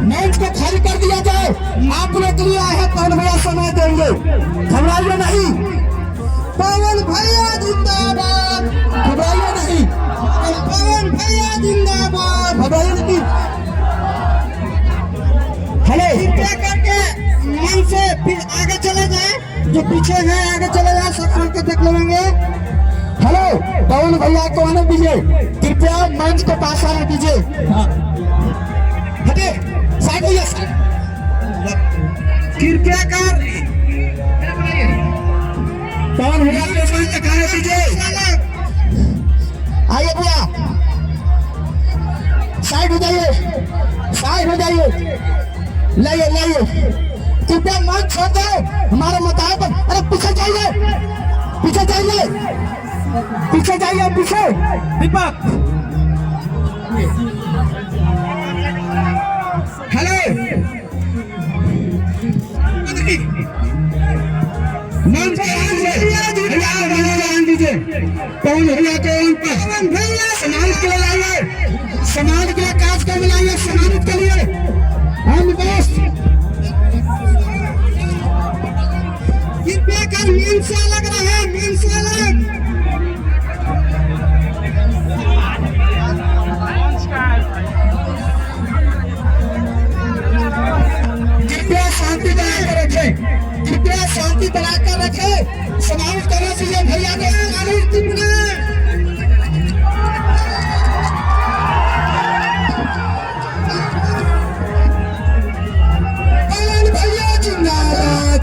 मंच को खाली कर दिया जाए। आप लोग के लिए आए पवन भैया समय देंगे, घबराइए नहीं। पवन भैया जिंदाबाद, घबराइए नहीं। पवन भैया जिंदाबाद, घबराइए नहीं। हेलो, कृपया करके मंच से फिर आगे चले जाए, जो पीछे हैं आगे चले जाए, सब करके देख लेंगे। हेलो, पवन भैया को आने दीजिए, कृपया मंच को पास आने दीजिए। हटे साइड हो जाए, कृपया कर पवन भैया को मंच तक आने दीजिए। आइए भैया, साइड हो जाइए, साइड हो जाइए, लाइए लाइए, कृपया मंच छोड़ दो। हमारे मुताबिक अरे पीछे जाइए, पीछे जाइए, पीछे जाइए, पीछे। दीपक, हेलो, मंच दीजिए। पवन भैया को पवन भैया समाज के लिए लाइए, समाज के लिए काज कर लाइए, समाज के लिए हम बस कृपया कर मन से अलग रहे, मन से अलग। कृपया शांति बनाकर रखे, कृपया शांति बनाकर रखे। समाज करना चाहिए भैया को पवन भैया जिंदाबाद।